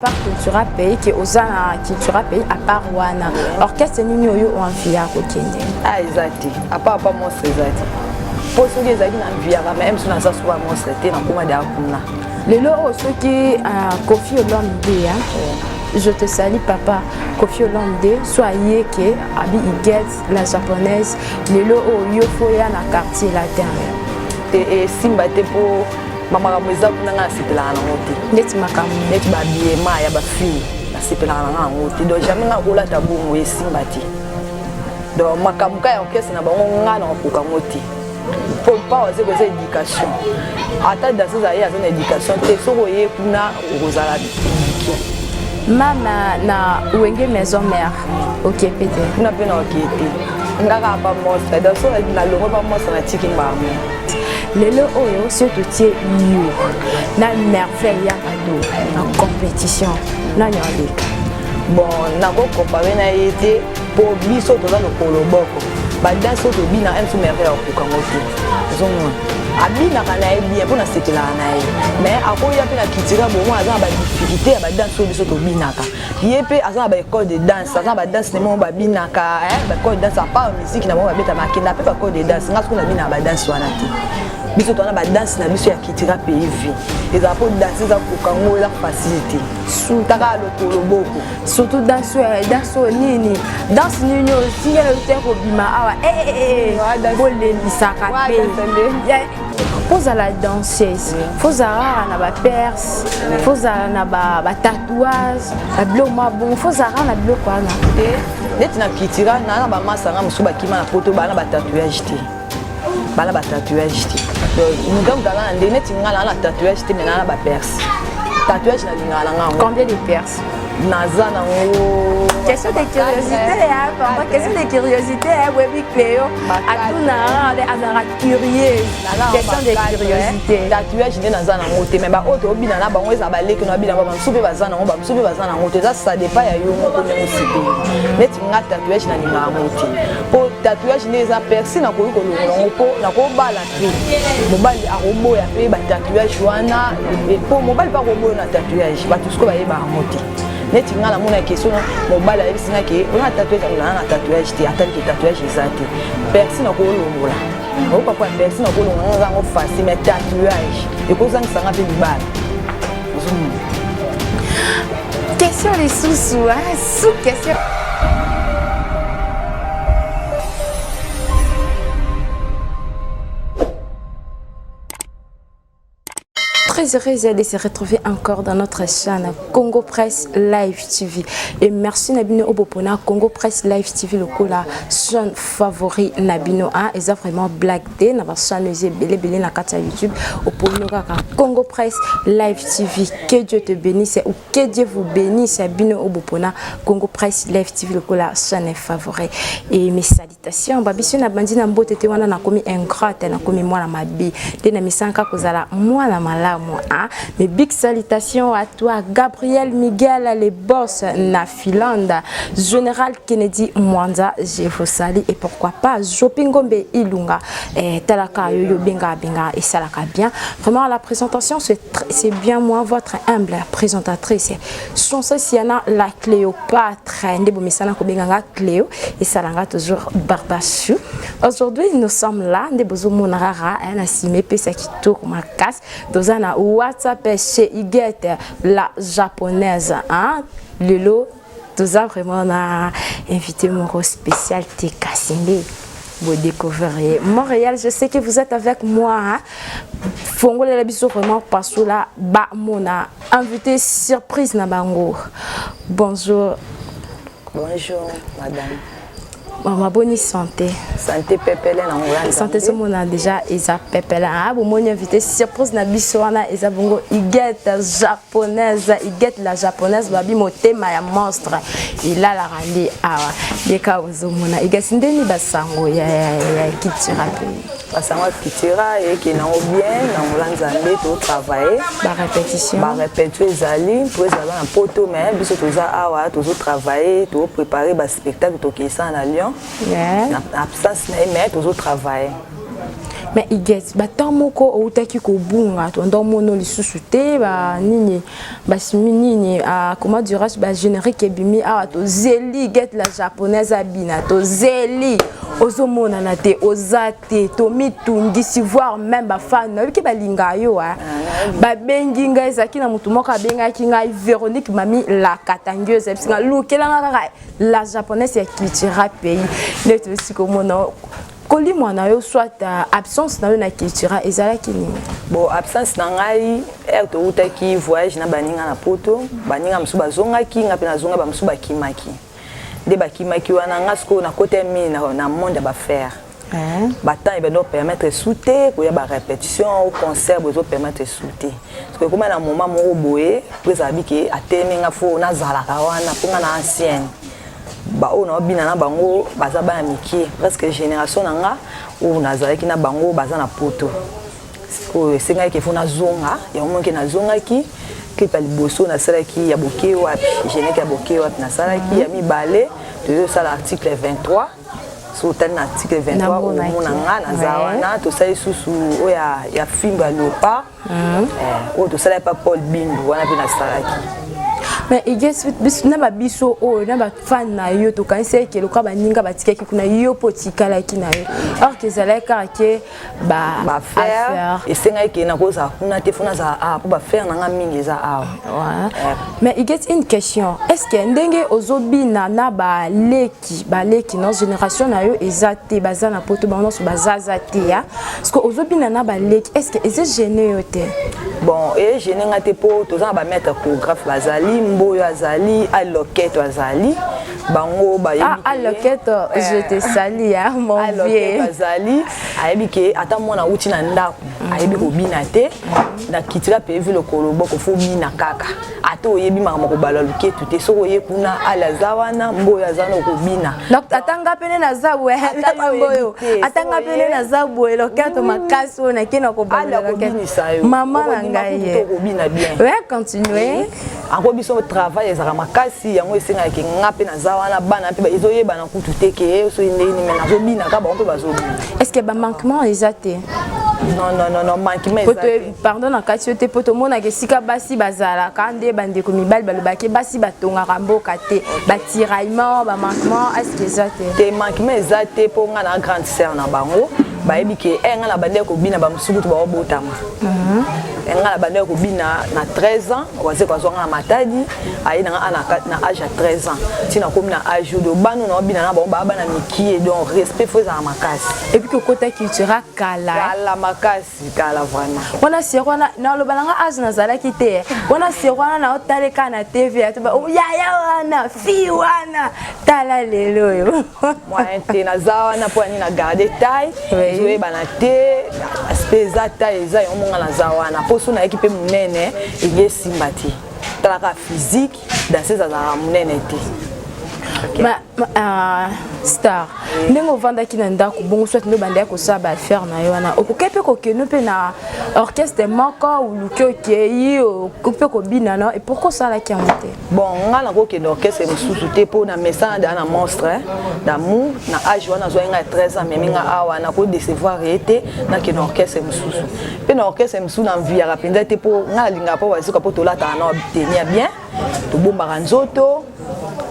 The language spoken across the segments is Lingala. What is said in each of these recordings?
Par cultura pays qui osana cultura pays à part wana orchestre nini oyo en via kokende ah exact à part pas mon exact pour ceux qui ezaki na via même sur na ça soit mon c'était na koma da kuna lelo o ceux qui Koffi Olomide je te salue papa Koffi Olomide soit yeke abi iget la japonaise lelo o yo foya na quartier latin et simba te pour mama mweza kuna nga sipela na ngoti neti makamu neti ba biema ya ba fille na sipela na ngoti donc jamais nga kola tabu esimba ti donc makamu ka ya orchestre na bango nga na koka ngoti pour pas oser poser éducation ata dans ces aïe avec éducation te soko ye kuna ozala mama na wenge maison mère OK peut-être na pena OK te ngaka pa mostra donc so na longo pa mostra na tiki mbamu lelo oyo surtout tie yo na merveille ya ado en compétition na nyande bon na ko comparer na été pour biso to na lokolo boko ba danse to bina en sous merveille ko kangote zongo abina kana bien pour na sekela na ye mais akoya pe na kitira bon aza ba difficulté ya ba danse biso to binaka yepe aza ba école de danse aza ba danse ne mo ba binaka ba école de danse pas musique na mo ba beta makina pe ba école de danse ngasko na bina ba danse wana te biso tona ba danse na biso ya kitira PV les apôtres danse za kokango la facilité sous taka lokolo boko surtout danse nini danse nini singela uteko bima awa bolelisaka pe faut la danseuse faut zara na ba perse faut zara na ba tatouage ba bloma bon faut zara na bloko wana neti na kitira na ba masanga musuba kima na poto bana ba tatouage te bana ba tatouage te donc dans la neti ngala na tatouage te mais na ba perse tatouage na lingala nga combien de perses naza na ngo question de curiosité ya papa question de curiosité webi Cléo atuna de azara curieux question de curiosité tatouage ne naza na ngo te mais ba auto obina na bango eza ba leki na bina ba msupe bazana ngo ba msupe bazana ngo te ça dépend ya yo moko ne musipe neti nga tatouage na lingala ngo te po tatouage ne eza persi na koyi kolongo ngo po na ko bala te mobali akoboya pe ba tatouage wana po mobali pa koboya na tatouage ba tout ce ko ba yeba ngo te neti nga na mona question mobala ebisinga ke ona tatouage na tatouage te atali ke tatouage ezate persi na kolongola o papa persi na kolongola ngo facile mais tatouage ekozangisa nga pe libala question les sous-sous sous question très heureuse de se retrouver encore dans notre chaîne Congo Presse Live TV et merci Nabino Obopona Congo Presse Live TV le coup la chaîne favori Nabino et ça vraiment Black Day na chaîne belé na kata YouTube au Congo Presse Live TV que Dieu te bénisse ou que Dieu vous bénisse Nabino Obopona Congo Presse Live TV le coup la chaîne favori et mes salutations babisio na bandi na mbote te wana na komi ingrate na komi mwana mabi te na misanka kozala mwana malamu. Mes big salutations à toi, Gabriel Miguel, les boss na Finlande, Général Kennedy Mwanda, je vous salue et pourquoi pas Jopingombe Ilunga, Talaka Yoyo Benga Benga et Salaka bien. Vraiment la présentation c'est bien moi votre humble présentatrice. Chanceuse Siana la Cléopâtre, Ndebomisana Kobenganga Cléo et Salanga toujours Barbachou. Aujourd'hui nous sommes là, Ndebozo Monarara, un assimé pesa qui tourne ma casse, dozana WhatsApp chez Iget la japonaise hein Lelo tout ça vraiment on a invité mon rôle spécial Tekasinde vous découvrirez Montréal je sais que vous êtes avec moi hein? Fongole la biso vraiment parce que là ba mona invité surprise na bango bonjour madame ma bonne santé. Santé pepele na ngolanda. Santé so mona déjà eza pepele. Ah bon mon invité surprise na biso wana eza bongo Iget japonaise, Iget la japonaise babi motema ya monstre. Il a la randi awa. Yeka ozo mona Igasinde ni basango ya kitira pe. Basango kitira et qui na bien na ngolanda nde to travailler. Ba répétition. Ba répéter ezali pour ezala na poto mais biso toza awa tozo travailler, to préparer ba spectacle to kisa na Lyon. Yeah. Absence mais toujours travailler. mais iget batamoko outaki ko bunga to ndo mono lisusu te ba nini basimi nini comment dirais-je ba générique ebimi to zeli get la japonaise abina to zeli ozomona na te ozate to mitungisi voir même ba fan ki balinga yo ba bengi ngai zaki na mutu moko benga ki ngai Véronique mami la katangieuse parce que la japonaise est culture pays ne te aussi comme non koli mwana yo soit absence na yo na culture ezalaki ni bon absence na ngai to utaki voyage na baninga na poto baninga msuba zonga ki ngapi na zonga ba msuba kimaki de bakimaki wana ngasko na côté mi na monde ba faire batant il va permettre souter pour y ba répétition au concert besoin permettre souter parce que comme na moment mo boye pour abiki atemenga fo na zala kawana ponga na ancienne ba ona bina na bango baza ba miki presque génération nanga ou nazalaki na bango baza na poto ko senga ke fo na zonga ya mo ke na zonga ki pa liboso na salaki ya boké wapi génétique ya boké wapi na salaki ya mibale de ça l'article 23 sur tel article 23 au monanga na zawana to sai susu oya ya fimba leopard o to sala pa Paul Bindu wana pe na salaki mais iget na ba biso o na ba fan na yo to kanse ke lo ka ba ninga ba tikaki kuna yo potikala ki na yo or que zalaka ke ba faire et senga ke na ko za kuna te funa za pour ba faire na mingi za mais iget une question est-ce que ndenge ozobina na ba leki na génération na yo ezate bazana poto bano so bazazate ya parce que ozobina na ba leki est-ce que eze gêné yo te bon et gêné ngate po to za ba mettre chorégraphe bazali mboyo azali aloketo azali bango ba yebi aloketo je te sali ya mon vieux bazali ayebi ke ata mona uti na ndako ayebi ko bina te na kitira pe vu le kolobo ko fo bina kaka ata oyebi mama ko bala luketo te soko ye kuna ala zawana mboyo azana ko bina donc atanga pene na zabwe mboyo atanga pene na zabwe loketo makasi ona kina ko bala loketo mama na ngai ko bina bien ouais continuer encore biso travail ezaka makasi yango esenga ke ngape na zawana bana pe ezoyeba na kutu te ke so ndeni mais nazo bina ka ba on peut bazobina est-ce que ba manquement ezate non manquement ezate pardon na kati te poto mona ke sika basi bazala kande bande ko mibal balobaki basi batonga ramboka te ba tiraillement ba manquement est-ce que ezate te manquement ezate po nga na grande sœur na bango ba ebi ke nga na bande ko bina ba musukutu ba obotama nga na bande ko bina na 13 ans waze kwa zonga na matadi ayi na âge à 13 ans tina komi na âge de banu na bina na ba na miki donc respect faut za makasi et puis que côté culturel kala makasi kala vraiment wana sirwana na lo balanga âge na zalaki te wana sirwana na otaleka na TV atuba ya wana fi wana tala lelo yo moi te na zawana po ni na garder taille jouer bana te aspect za taille za yo monga na zawana poso na équipe munene et simbati talaka physique dans ces azara munene te star ndenge ovandaki na ndako bongo soit ndo banda ko sa ba faire na yo wana okokepe ko keno pe na orchestre moko ou luke okei okope ko bina na et pourquoi ça la qui monté bon nga na ko ke orchestre mususu te po na message na monstre d'amour na âge wana zo nga 13 ans mais nga awa na ko décevoir été na ke orchestre mususu pe na orchestre mususu na vie ya penza te po nga linga po wazika po to lata na obtenir bien to bomba nzoto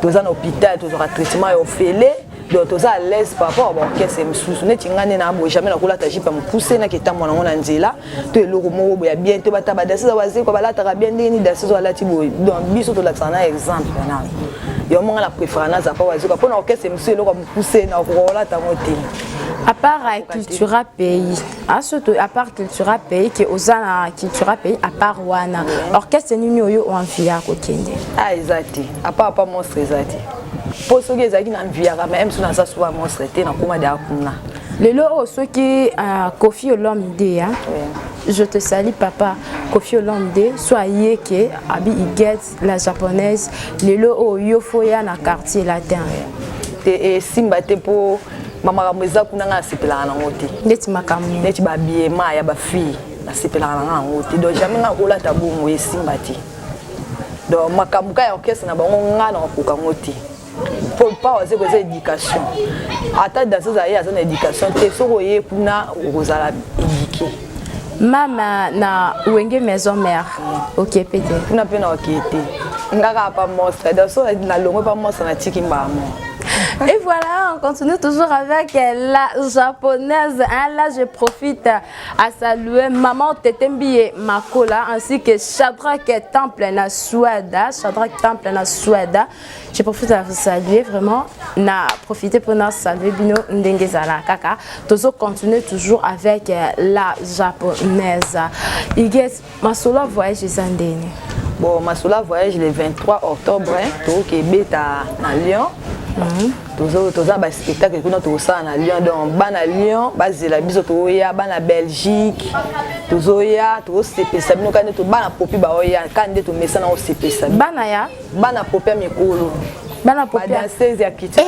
toza na hôpital toza traitement ya ofele donc toza à l'aise par rapport à orchestre mususu neti ngane na bo jamais na kolata jipa mukuse na keta mwana ngona nzela to eloko moko ya bien to bata badasa waze ko balata ka bien ndeni dasa zo alati bo donc biso to lata na exemple na yo monga la préférence apa waze ko na orchestre mususu eloko mukuse na kolata mote à part culture pays surtout à part culture pays que ozana culture pays à part wana orchestre nini oyo envia ko kende exact à part monstre exact pour ceux qui ezaki na envia même sur na ça souvent monstre te na kuma da kuna lelo o soki Koffi Olomide je te salue papa Koffi Olomide soyez que abi iget la japonaise lelo o yo foya na quartier latin te simba te po mama kamweza kuna nga sepela na ngote neti makamu neti ba biema ya ba fille na sepela na ngote donc jamais nga kola tabu mo esimbati donc makamuka ya orchestre na bango nga na koka ngote faut pas oser causer éducation ata danseuse aye aza na éducation te soko ye kuna ozala éduqué mama na wenge maison mère OK peut-être kuna pe na OK te ngaka pa monstre danseuse na longo pa monstre na tiki mbamo. Et voilà, on continue toujours avec la japonaise. Hein, là, je profite à saluer Maman Tetembié Makola ainsi que Shadrach Temple na Suada. Shadrach Temple na Suada. Je profite à vous saluer vraiment. Na profiter pour nous saluer Bino Ndengezala Kaka. Toujours continue toujours avec la japonaise. Igès, ma solo voyage Zandeni. Bon, ma solo voyage le 23 octobre. Au Québec à Lyon. Toza ba spectacle kuna toza na Lyon donc bana Lyon bazela biso toya bana Belgique tozoya to sepesa bino kande to bana popi ba oya kande to mesa na o sepesa bana ya bana popi mikolo bana popi danseuse ya kiti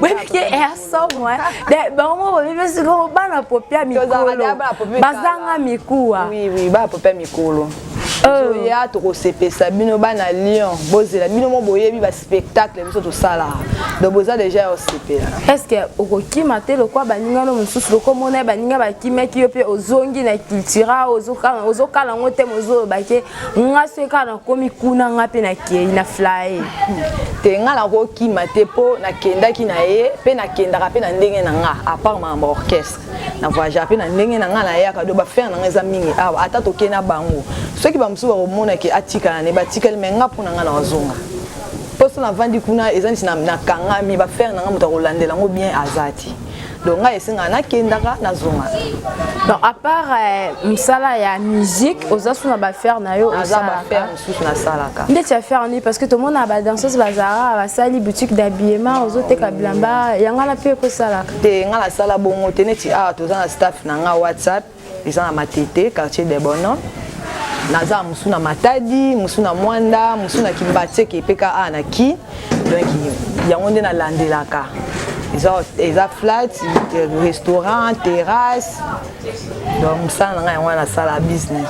oui qui est ça moi de bon on se go bana popi mikolo bazanga mikuwa oui bana popi mikolo ya to sepesa bino bana Lyon bozela bino mo boyebi ba spectacle biso to sala donc boza déjà au CP est-ce que okoki matelo kwa baninga no mususu loko mona baninga bakimeki yo pe ozongi na cultura ozokala ngote mozo bake ngase kana komi kuna ngape na ke na fly te ngala ko kimate po na kendaki na ye pe na kendaka pe na ndenge na nga à part ma orchestre na voyage pe na ndenge na nga na ya ka do ba faire na ngeza mingi awa ata to kena bango soki ba musu ba mona ke atika ne batika le menga pona nga na wazonga poso na vandi kuna ezani na kanga mi ba faire na nga muta kolandela ngo bien azati donc nga esenga na kendaka na zonga donc à part msala ya musique ozasu na ba faire na yo oza ba faire mususu na salaka nde tu faire ni parce que tout le monde a ba danseuse bazara ba sali boutique d'habillement ozoteka bilamba yanga na pe ko salaka te nga la sala bongo te neti a toza na staff na nga WhatsApp eza na matete quartier des Bonhommes naza musuna matadi musuna mwanda musuna kimbatse ke peka anaki donc yango nde na landelaka eza flat restaurant terrasse donc musana nga yango na sala business.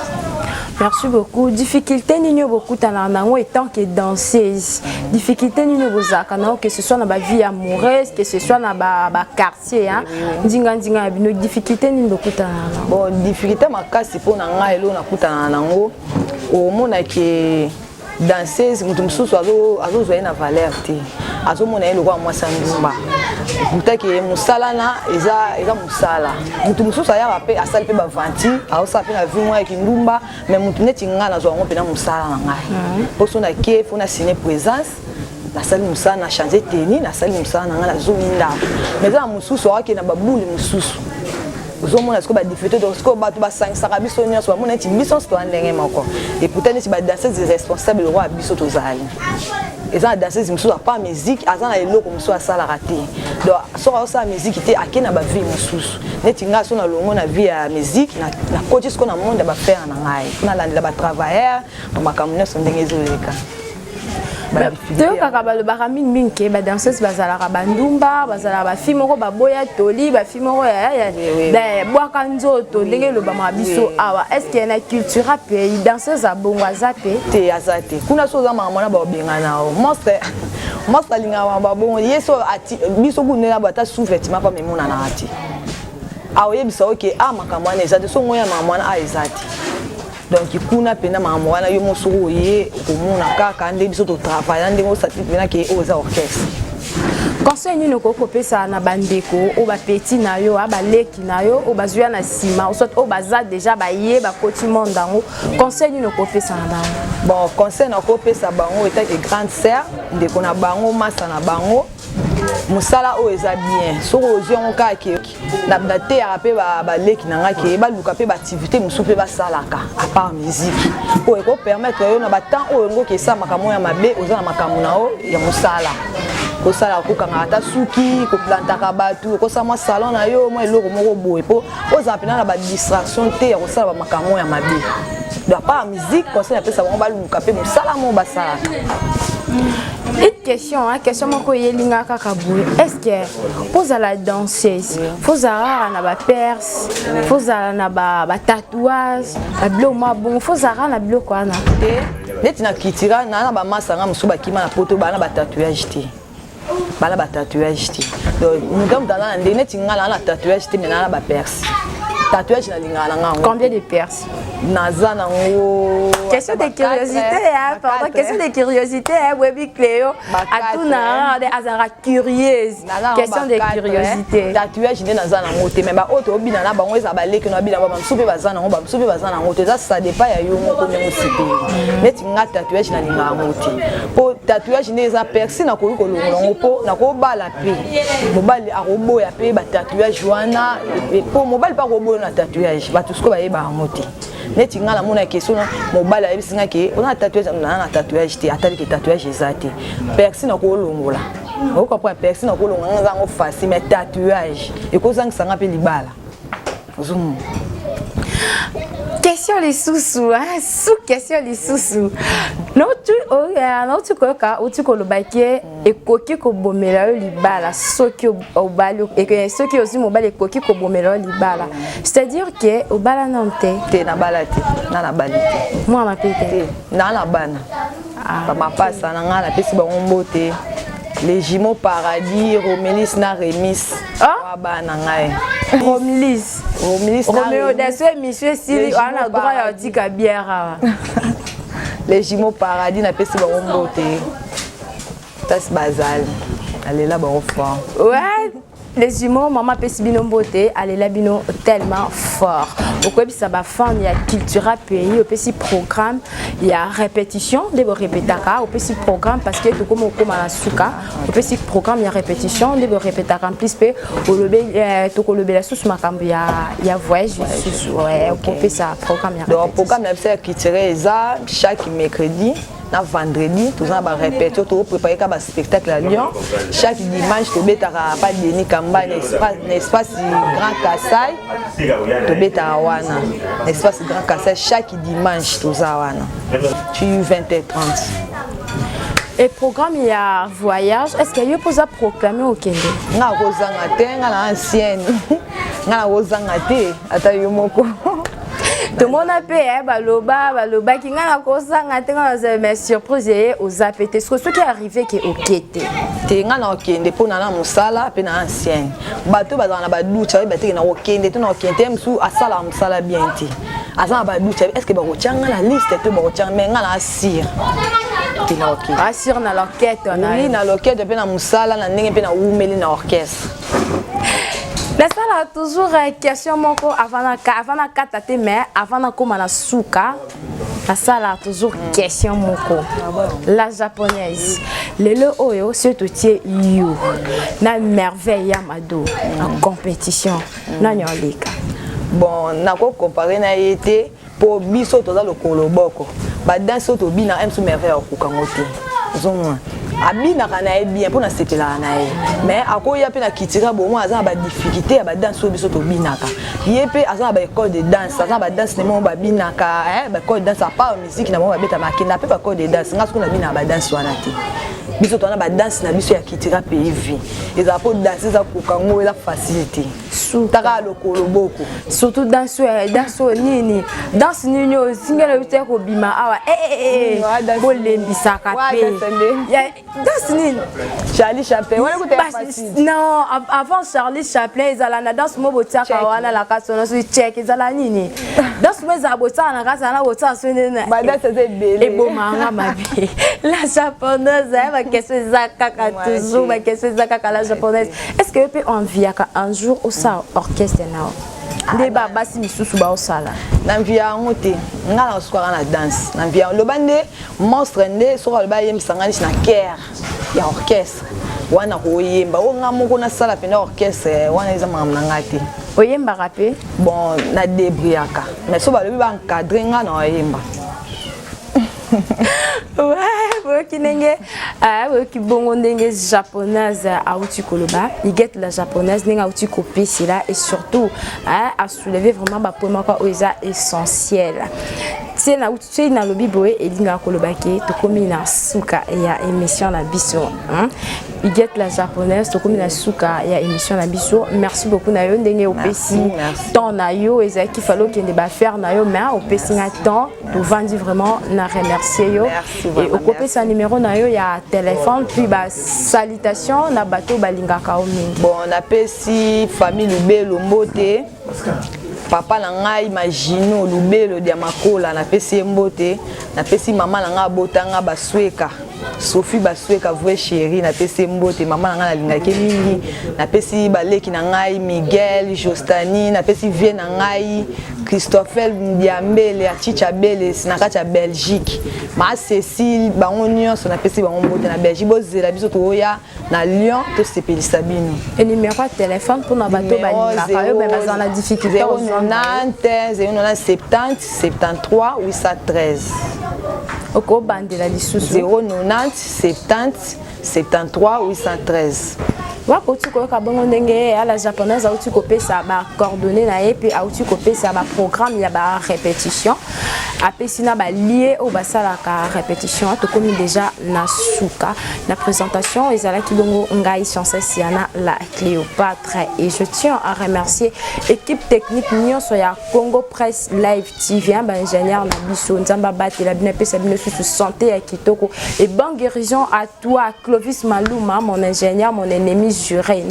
Merci beaucoup. Difficulté ni beaucoup tanango étant que danseuse. Difficulté ni bozaka na que ce soit na ba vie amoureuse, que ce soit na ba quartier hein. Ndinga ndinga bino difficulté ni beaucoup tanana. Bon difficulté makasi pona nga elo na kutana nango. O mona ke danseuse mutu mususu azo na valeur te. Azo mona elo kwa mwasa ndumba. Mutake musala na eza musala. Mutu mususu aya bape asali pe ba vanti, aosa pe na vie mwa kindumba, mais mutu neti ngana zo ngo pe na musala na ngai. Poso na ke fona signer présence. Na sali musala na changer tenue, na sali musala na ngana zo minda. Mais za mususu wa ke na babuli mususu. Ozomona siko ba difficulté donc siko ba to ba sangisa biso nyonso ba mona neti biso sto ndenge moko. Et pourtant neti ba danseuse responsable roi biso to zali. Eza danseuse mususu pas musique azana eloko mususu asala raté donc soko sa musique te akena ba vie mususu neti nga so na longo na vie ya musique na coach siko na monde ba faire na ngai na landela ba travailleur ba kamunya so ndenge ezoleka Teo kaka ba le barami minke ba danseuse bazala ka bandumba bazala ba film ko ba boya toli ba film ko ya da boaka nzoto ndenge lo ba mabiso awa est-ce que na culture pays danseuse a bongo azape te azate kuna so za mama na ba benga na o mostre linga ba bongo yeso ati biso kunela ba ta sous-vêtement pa memona na ati awe bisa oke makamwana ezate so ngoya mama na ezate donc kuna pena mama wana yo mosoko ye komona kaka nde biso to travailler ndenge osati pena ke oza orchestre conseil ni noko kopesa na bandeko o ba petit na yo ba leki na yo o bazua na sima o soit o baza déjà ba ye ba koti mondango conseil ni noko kopesa na bango bon conseil na kopesa bango eta ke grande sœur ndeko na bango masa na bango musala o eza bien soko oziongo kaka na date ya pe ba leki na nga ke ba luka pe ba activité musu pe ba salaka à part musique o eko permettre yo na ba temps o ngo ke sa makambo ya mabe oza na makambo na o ya musala ko sala ko kanga ata suki ko plantaka batu ko sa mo salon na yo mo eloko moko boye po oza pena na ba distraction te ya ko sala ba makambo ya mabe donc pas musique conseil ya pesa ba luka pe musala mo ba salaka. Une question, question moko yelinga kaka boue. Est-ce que pose à la danseuse, pose à na ba perse, pose à na ba tatouage, ba blo mabon, pose à na blo quoi na. Neti na kitira na ba masanga musuba kima na poto ba na ba tatouage te. bala ba tatouage ti donc mutam dana ndene tingala na tatouage ti mena ba persi tatouage na lingala ngango combien de perses naza nango question de curiosité hein pardon question de curiosité hein Webi Cléo atuna de azara curieuse question de curiosité tatouage ne naza nango te mais ba auto obina na bango eza baleke na bina ba msupe bazana ngo ba msupe bazana ngo te za ça dépend ya yo moko ne mosipe neti nga tatouage na lingala ngo te po tatouage ne eza persi na ko kolongo po na ko bala pe mobali arobo ya pe ba tatouage wana po mobali pa robo na tatouage ba tusko ba yeba ngo te neti ngala mona question mobali ayebisinga ke ona tatouage na tatouage te atali ke tatouage ezate persi na ko longola o ko pa persi na ko longola nga ngo fasi mais tatouage e ko zanga sanga pe libala zoom question les sous hein sous question les sous no tu koka uti ko lobake e koki ko bomela libala soki obali e que soki aussi mobali koki ko bomela libala c'est-à-dire que obala nante te na balati na balite moi ma pete na bana ba mapasa na ngala pesi ba ngombote les jumeaux paradis Romélis na Remis bana ngai Romélis Roméo de monsieur Sili on a droit à dika bière les jumeaux paradis na pesi ba ngombote tas bazal allez là ba fort ouais les jumeaux maman pesi bino mbote allez là bino tellement fort pourquoi ça va faire il y a culture pays au petit programme il y a répétition de répétaka au petit programme parce que tout comme na suka au petit programme il y a répétition de répétaka en plus pe au lobé tout le la sous makambo il y a voyage sous ouais au fait ça programme il y a donc programme la culture ça chaque mercredi na vendredi tous on va répéter tout préparer comme spectacle à Lyon chaque dimanche to betara pas Denis Kamba espace Grand Kassai to betara wana espace Grand Kassai chaque dimanche tous wana tu 20h30 et programme il y a voyage est-ce qu'il y a pour proclamer au Kenya na kozanga te na ancienne na kozanga te ata yo moko tout le monde a payé baloba qui ngana kosanga te ngana mais surprise aux apétés ce qui est arrivé qui est okete te ngana okende pona na musala pe na ancien bato bazana ba ducha ba te na okende to na okende msu asala musala bien ti azana ba ducha est-ce que ba kochanga la liste te ba kochanga mais ngana asir te na okende asir na l'orchestre on na l'orchestre pe na musala na ndenge pe na umeli na orchestre. Mais ça là toujours question moko avant na katate mais avant na koma na suka ça là toujours question moko la japonaise lelo oyo surtout tie you na merveille ya mado en compétition na nyolika bon na ko comparer na été pour biso to za le koloboko ba danse to bina em sou merveille ko kangote zomwa abina kana bien pour na setela na mais akoya pe na kitira bon moi azana ba difficulté ba danse so biso to binaka yepe azana ba école de danse azana ba danse ne mo ba binaka ba école de danse à part musique na mo ba beta makina pe ba école de danse ngasko na bina ba danse wana ti biso to na ba danse na biso ya kitira PV eza po danse za ko kango eza facilité taka lokolo boko surtout danse nini danse nini singela bita ko bima awa bolembisaka pe danse nini Charlie Chaplin wana kuta facile non avant Charlie Chaplin ezala na danse mo botiaka wana la kasono so check ezala nini danse mo za botsana kasana botsa so nini ba danse ze belé et bon manga mabe la japonaise va question za kaka toujours va question za kaka la japonaise est-ce que peut envier un jour au sa orchestre nao ndeba basi misusu ba osala na via ngote ngala sukara na danse na via lo bande monstre nde sukara lo ba yemsangani na ker ya orchestre wana ko yemba o ngamoko na sala pena orchestre wana eza mamna ngati oyemba rapé bon na debriaka mais so ba lo ba encadrer ngana oyemba ouais qui bongo ndenge japonaise auti koloba il get la japonaise ninga auti kopesi là et surtout à soulever vraiment ba point quoi oza essentiel c'est na lobi boye elinga kolobaki to komi na suka ya émission na biso Iget la japonaise to komi na suka ya émission na biso. Merci beaucoup na yo ndenge opesi temps na yo ezaki falo kende ba faire na yo mais opesi na temps to vandi vraiment na remercier yo et okopesa numéro na yo ya téléphone puis ba salutation na bato balingaka o mingi. Bon on apesi famille Lubelo Mbote papa na ngai Magino Lubelo dia makola na pesi mbote na pesi mama na nga botanga basweka Sophie basweka vraie chérie na pesi mbote mama na nga lingaki mingi na pesi baleki na ngai Miguel Jostani na pesi vie na ngai Christopher Ndiambele Achicha Bele na kati ya Belgique ma Cécile bango nyonso na pesi bango mbote na Belgique bozela biso to ya na Lyon to sepelisa bino et numéro de téléphone pour na bato balingaka yo ben bazana la difficulté 90 70 73 813 Oko bandela lisusu 090 70 73 813 Wako tu koyoka bongo ndenge à la japonaise auti kopesa ba coordonnées na ye pe auti kopesa ba programme ya ba répétition apesina ba lié au basala ka répétition to komi déjà na suka la présentation ezalaki bongo ngai Chancesse Siana la Cléopâtre et je tiens à remercier équipe technique nyonso ya Congo Presse Live TV ba ingénieur na biso nzamba bati la bina pesa bino sous santé ya kitoko et bonne guérison à toi Clovis Maluma mon ingénieur mon ennemi juré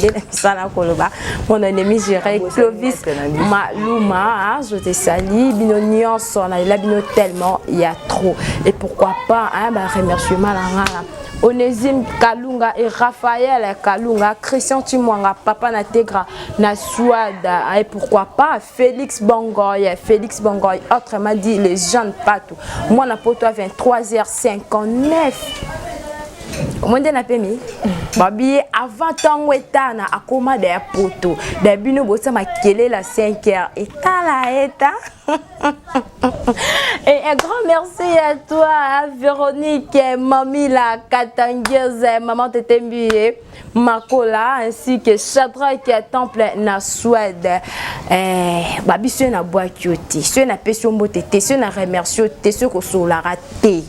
mon ennemi juré Clovis Maluma je te salue bino nyonso na la bino tellement il y a trop et pourquoi pas bah remerciement la Onésime Kalunga et Raphaël Kalunga Christian Timwanga Papa Nategra na Souada et pourquoi pas Félix Bongoy autrement dit les jeunes patou moi na poto à 23h59 Comment on a permis? Babi avant tant etana akoma de poto. De bino bossa ma kele la 5h et la eta. Et un grand merci à toi Véronique, Mamie la Katangieuse, maman Tetembié, Makola ainsi que Shadrach qui est temple na Suède. Babi c'est na boakioté, c'est na pession motete, c'est na remercier, c'est ko sola raté.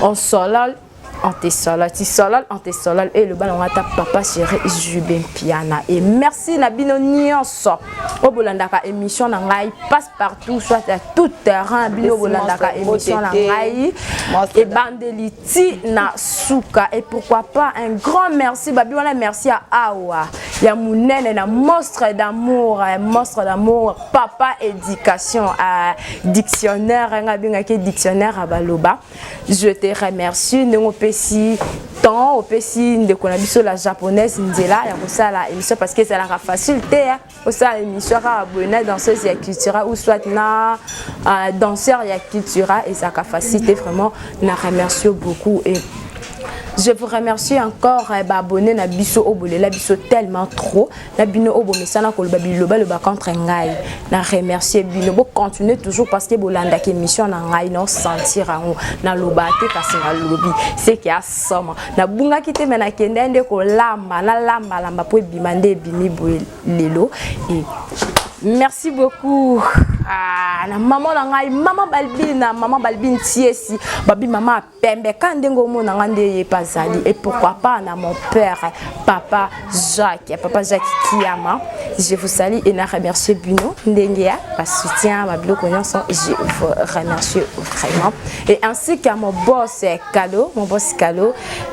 On solal antisolal et le ballon à ta papa chéri Jubin Piana et merci la bino nyonso au bolandaka émission na ngai passe partout soit à tout terrain bino bolandaka émission na ngai et bandeliti na suka et pourquoi pas un grand merci babi wala merci à Awa ya munene na monstre d'amour papa éducation à dictionnaire ngabinga ke dictionnaire à baloba je te remercie si tant au pesi de konabiso la japonaise nzela ya kosala émission parce que c'est la facilité au ça émission à bonne danseuse ya cultura ou soit na danseur ya cultura et ça ka facilité vraiment na remercie beaucoup et je vous remercie encore abonné na biso obole la biso tellement trop na bino obo mesana ko le ba contre ngai na remercier bino bo continuer toujours parce que bolanda ke émission na ngai no sentir na lobate kasi na lobi c'est qu'il y a somme na bunga kite mena kende ko lamba po bimande bimi boy lelo et merci beaucoup na maman na ngai maman Balbine tiesi babi maman pembe kandengo mo na ngande pazali et pourquoi pas na mon père papa Jacques Kiama je vous salue et na remercier Bino Ndengea par soutien ma blog connaissant je vous remercie vraiment et ainsi qu'à mon boss Kalo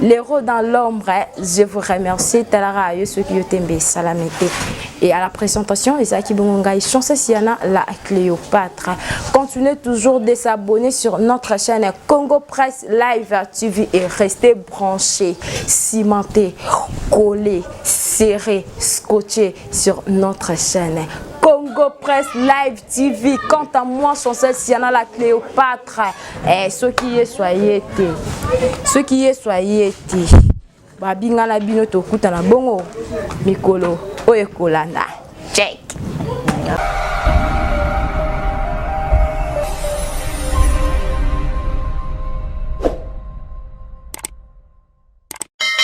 l'héros dans l'ombre je vous remercie talara yo ceux qui yotembe salamete et à la présentation Isaki Bongai Chancesse Siana la Cléopâtre. Continuez toujours de s'abonner sur notre chaîne Congo Presse Live TV et restez branchés, cimentés, collés, serrés, scotchés sur notre chaîne Congo Presse Live TV. Quant à moi, Chancesse Siana la Cléopâtre, ceux qui y soyez babinga la bino to kuta na bongo mikolo oyekolanda check